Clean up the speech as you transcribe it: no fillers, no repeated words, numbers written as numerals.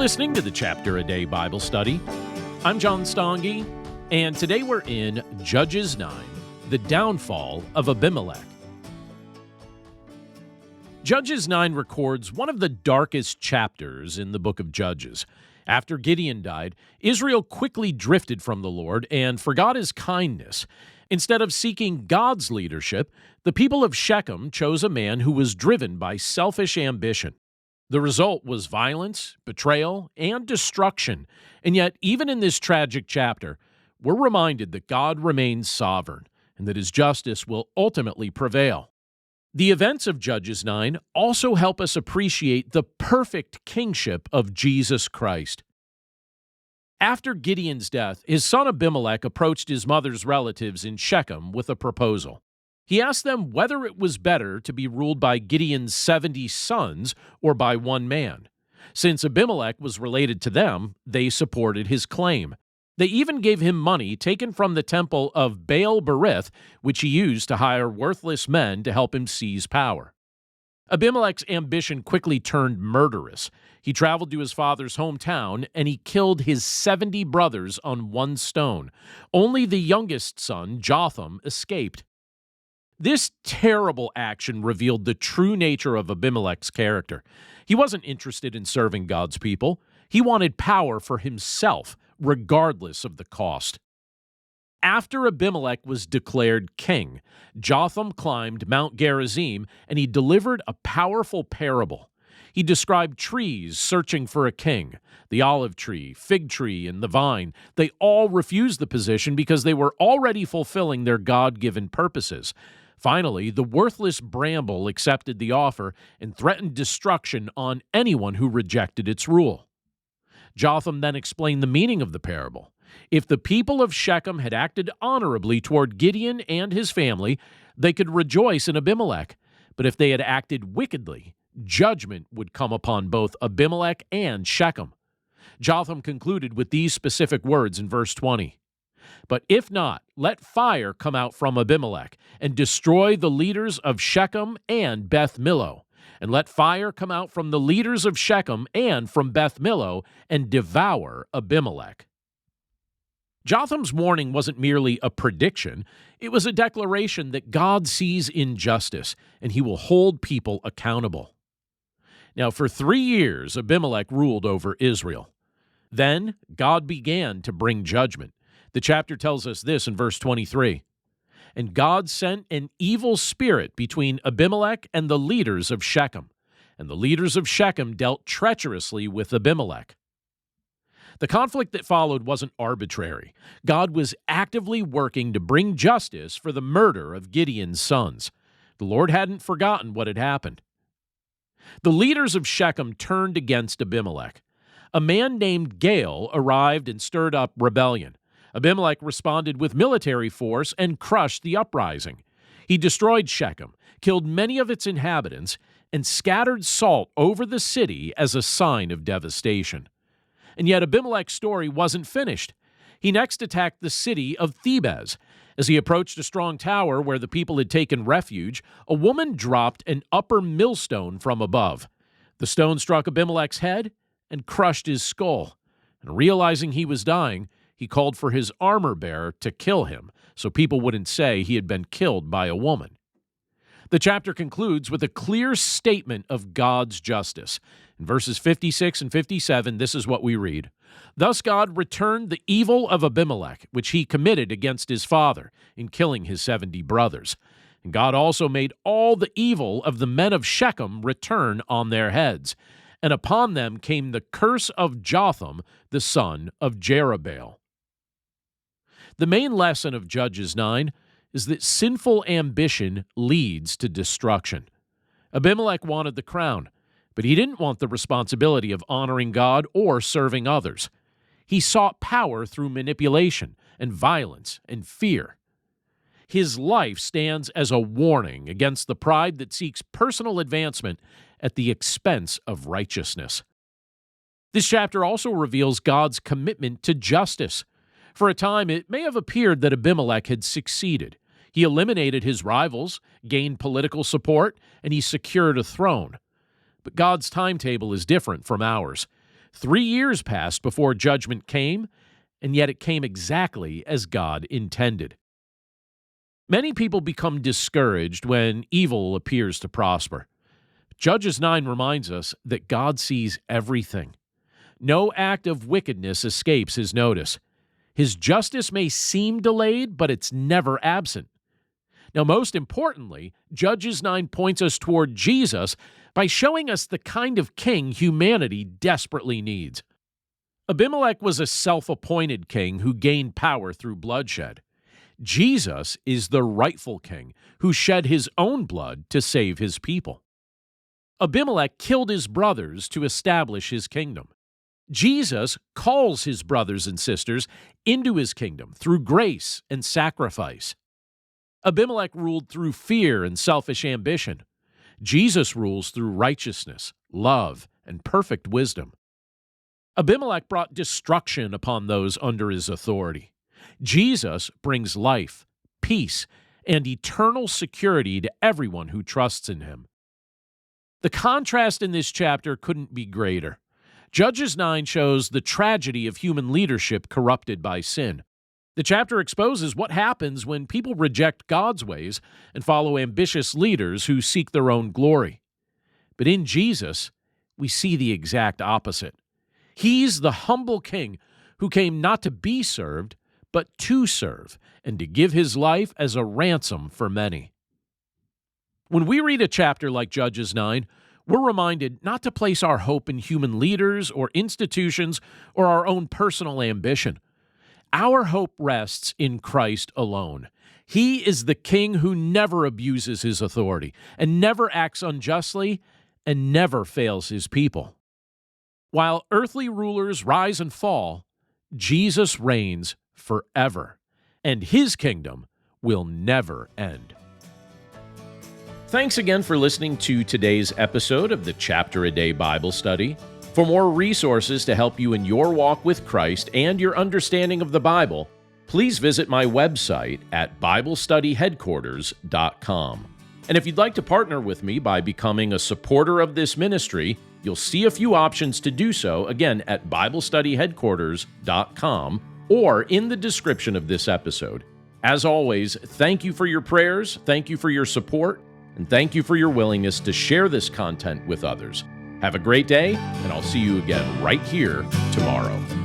listening to the Chapter a Day Bible Study. I'm John Stange, and today we're in Judges 9, the downfall of Abimelech. Judges 9 records one of the darkest chapters in the book of Judges. After Gideon died, Israel quickly drifted from the Lord and forgot his kindness. Instead of seeking God's leadership, the people of Shechem chose a man who was driven by selfish ambition. The result was violence, betrayal, and destruction. And yet, even in this tragic chapter, we're reminded that God remains sovereign and that his justice will ultimately prevail. The events of Judges 9 also help us appreciate the perfect kingship of Jesus Christ. After Gideon's death, his son Abimelech approached his mother's relatives in Shechem with a proposal. He asked them whether it was better to be ruled by Gideon's 70 sons or by one man. Since Abimelech was related to them, they supported his claim. They even gave him money taken from the temple of Baal-berith, which he used to hire worthless men to help him seize power. Abimelech's ambition quickly turned murderous. He traveled to his father's hometown, and he killed his 70 brothers on one stone. Only the youngest son, Jotham, escaped. This terrible action revealed the true nature of Abimelech's character. He wasn't interested in serving God's people. He wanted power for himself, regardless of the cost. After Abimelech was declared king, Jotham climbed Mount Gerizim, and he delivered a powerful parable. He described trees searching for a king. The olive tree, fig tree, and the vine. They all refused the position because they were already fulfilling their God-given purposes. Finally, the worthless bramble accepted the offer and threatened destruction on anyone who rejected its rule. Jotham then explained the meaning of the parable. If the people of Shechem had acted honorably toward Gideon and his family, they could rejoice in Abimelech. But if they had acted wickedly, judgment would come upon both Abimelech and Shechem. Jotham concluded with these specific words in verse 20. But if not, let fire come out from Abimelech and destroy the leaders of Shechem and Beth Millo. And let fire come out from the leaders of Shechem and from Beth Millo and devour Abimelech. Jotham's warning wasn't merely a prediction. It was a declaration that God sees injustice and he will hold people accountable. Now, for 3 years, Abimelech ruled over Israel. Then God began to bring judgment. The chapter tells us this in verse 23. And God sent an evil spirit between Abimelech and the leaders of Shechem, and the leaders of Shechem dealt treacherously with Abimelech. The conflict that followed wasn't arbitrary. God was actively working to bring justice for the murder of Gideon's sons. The Lord hadn't forgotten what had happened. The leaders of Shechem turned against Abimelech. A man named Gaal arrived and stirred up rebellion. Abimelech responded with military force and crushed the uprising. He destroyed Shechem, killed many of its inhabitants, and scattered salt over the city as a sign of devastation. And yet Abimelech's story wasn't finished. He next attacked the city of Thebez. As he approached a strong tower where the people had taken refuge, a woman dropped an upper millstone from above. The stone struck Abimelech's head and crushed his skull. And realizing he was dying, he called for his armor-bearer to kill him so people wouldn't say he had been killed by a woman. The chapter concludes with a clear statement of God's justice. In verses 56 and 57, this is what we read. Thus God returned the evil of Abimelech, which he committed against his father in killing his 70 brothers. And God also made all the evil of the men of Shechem return on their heads. And upon them came the curse of Jotham, the son of Jerubbaal. The main lesson of Judges 9 is that sinful ambition leads to destruction. Abimelech wanted the crown, but he didn't want the responsibility of honoring God or serving others. He sought power through manipulation and violence and fear. His life stands as a warning against the pride that seeks personal advancement at the expense of righteousness. This chapter also reveals God's commitment to justice. For a time, it may have appeared that Abimelech had succeeded. He eliminated his rivals, gained political support, and he secured a throne. But God's timetable is different from ours. 3 years passed before judgment came, and yet it came exactly as God intended. Many people become discouraged when evil appears to prosper. Judges 9 reminds us that God sees everything. No act of wickedness escapes his notice. His justice may seem delayed, but it's never absent. Now, most importantly, Judges 9 points us toward Jesus by showing us the kind of king humanity desperately needs. Abimelech was a self-appointed king who gained power through bloodshed. Jesus is the rightful king who shed his own blood to save his people. Abimelech killed his brothers to establish his kingdom. Jesus calls his brothers and sisters into his kingdom through grace and sacrifice. Abimelech ruled through fear and selfish ambition. Jesus rules through righteousness, love, and perfect wisdom. Abimelech brought destruction upon those under his authority. Jesus brings life, peace, and eternal security to everyone who trusts in him. The contrast in this chapter couldn't be greater. Judges 9 shows the tragedy of human leadership corrupted by sin. The chapter exposes what happens when people reject God's ways and follow ambitious leaders who seek their own glory. But in Jesus, we see the exact opposite. He's the humble king who came not to be served, but to serve, and to give his life as a ransom for many. When we read a chapter like Judges 9, we're reminded not to place our hope in human leaders or institutions or our own personal ambition. Our hope rests in Christ alone. He is the king who never abuses his authority and never acts unjustly and never fails his people. While earthly rulers rise and fall, Jesus reigns forever, and his kingdom will never end. Thanks again for listening to today's episode of the Chapter a Day Bible Study. For more resources to help you in your walk with Christ and your understanding of the Bible, please visit my website at BibleStudyHeadquarters.com. And if you'd like to partner with me by becoming a supporter of this ministry, you'll see a few options to do so, again, at BibleStudyHeadquarters.com or in the description of this episode. As always, thank you for your prayers, thank you for your support, and thank you for your willingness to share this content with others. Have a great day, and I'll see you again right here tomorrow.